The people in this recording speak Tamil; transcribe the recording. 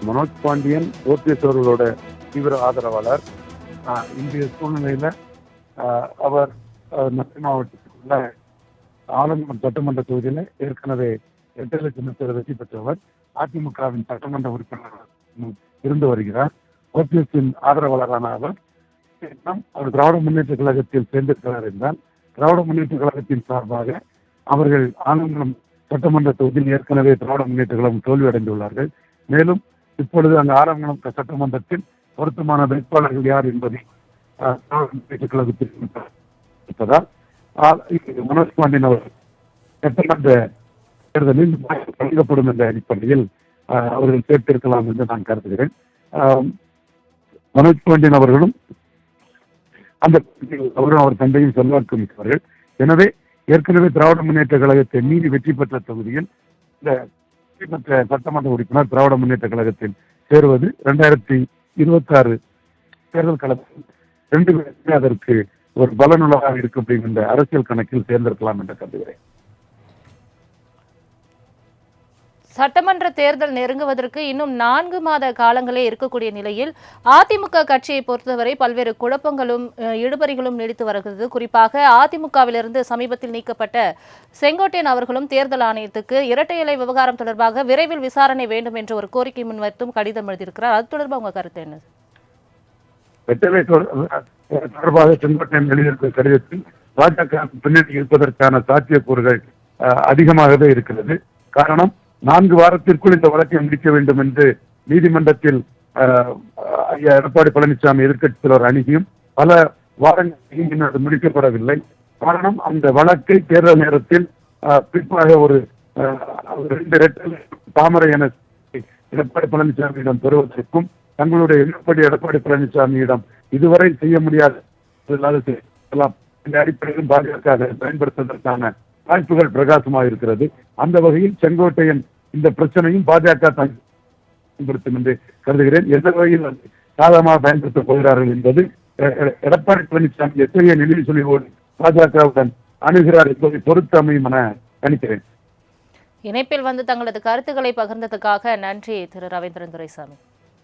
மனோஜ் பாண்டியன் ஓபிஎஸ் அவர்களோட தீவிர ஆதரவாளர். இன்றைய சூழ்நிலையில அவர் மத்திய மாவட்டத்துக்குள்ள ஆலங்குளம் சட்டமன்ற தொகுதியில ஏற்கனவே 8 லட்சம் வெற்றி பெற்றவர். அதிமுகவின் சட்டமன்ற உறுப்பினர் இருந்து வருகிறார். ஓபிஎஸ்ஸின் ஆதரவாளரான அவர் திராவிட முன்னேற்ற கழகத்தில் சேர்ந்திருக்கிறார் என்றால், திராவிட முன்னேற்ற கழகத்தின் சார்பாக அவர்கள் ஆலங்குளம் சட்டமன்ற தொகுதியில் ஏற்கனவே திராவிட முன்னேற்ற கழகம் தோல்வியடைந்துள்ளார்கள். மேலும் இப்பொழுது அந்த ஆலங்குளம் சட்டமன்றத்தில் பொருத்தமான வேட்பாளர்கள் யார் என்பதை திராவிட முன்னேற்ற கழகத்தில் இருப்பதால் மனோஜ் பாண்டியன் அவர் சட்டமன்ற தேர்தலில் வழங்கப்படும் என்ற அடிப்படையில் அவர்கள் சேர்த்திருக்கலாம் என்று நான் கருதுகிறேன். மனோஜ் பாண்டியன் அவர்களும் அவரும் அவர் தந்தையும் செல்வாக்கு மிக்கவர்கள். எனவே ஏற்கனவே திராவிட முன்னேற்ற கழகத்தை மீறி வெற்றி பெற்ற தொகுதியில் இந்த வெற்றி பெற்ற சட்டமன்ற உறுப்பினர் திராவிட முன்னேற்ற கழகத்தில் சேருவது 2026 தேர்தல் களத்தில் 2 பேருமே அதற்கு ஒரு பலனுள்ளதாக இருக்கும் அப்படிங்கிற அரசியல் கணக்கில் சேர்ந்திருக்கலாம் என்று கருதுகிறேன். சட்டமன்ற தேர்தல் நெருங்குவதற்கு இன்னும் 4 மாத காலங்களே இருக்கக்கூடிய நிலையில் அதிமுக கட்சியை பொறுத்தவரை பல்வேறு குழப்பங்களும் இழுபறிகளும் நீடித்து வருகிறது. குறிப்பாக அதிமுகவிலிருந்து சமீபத்தில் நீக்கப்பட்ட செங்கோட்டையன் அவர்களும் தேர்தல் ஆணையத்துக்கு இரட்டை இலை விவகாரம் தொடர்பாக விரைவில் விசாரணை வேண்டும் என்ற ஒரு கோரிக்கை முன்வைத்தும் கடிதம் எழுதியிருக்கிறார். அது தொடர்பாக உங்க கருத்து என்ன? தொடர்பாக செங்கோட்டையன் எழுதியிருக்கிற கடிதத்தில் பாஜக பின்னணி இருப்பதற்கான சாத்தியக்கூறுகள் அதிகமாகவே இருக்கிறது. காரணம், 4 வாரத்திற்குள் இந்த வழக்கை முடிக்க வேண்டும் என்று நீதிமன்றத்தில் எடப்பாடி பழனிசாமி எதிர்க்கட்சி தலைவர் அணுகியும் பல வாரங்கள் அது முடிக்கப்படவில்லை. காரணம், அந்த வழக்கை தேர்தல் நேரத்தில் குறிப்பாக ஒரு 2 தாமரை என எடப்பாடி பழனிசாமியிடம் பெறுவதற்கும் தங்களுடைய எடப்பாடி பழனிசாமியிடம் இதுவரை செய்ய முடியாத இந்த அடிப்படையிலும் பாஜக பயன்படுத்துவதற்கான வாய்ப்புகள் பிரகாசமாக இருக்கிறது. அந்த வகையில் செங்கோட்டையன் இந்த பிரச்சனையும் பாஜக பயன்படுத்தும் என்று கருதுகிறேன். எந்த வகையில் சாதகமாக பயன்படுத்தப் போகிறார்கள் என்பது எடப்பாடி பழனிசாமி எத்தகைய நிலையில் சொல்லிவோடு பாஜகவுடன் அணுகிறார் என்பதை பொறுத்து அமையும் என கணிக்கிறேன். இணைப்பில் வந்து தங்களது கருத்துக்களை பகிர்ந்ததுக்காக நன்றி திரு ரவீந்திரன் துரைசாமி.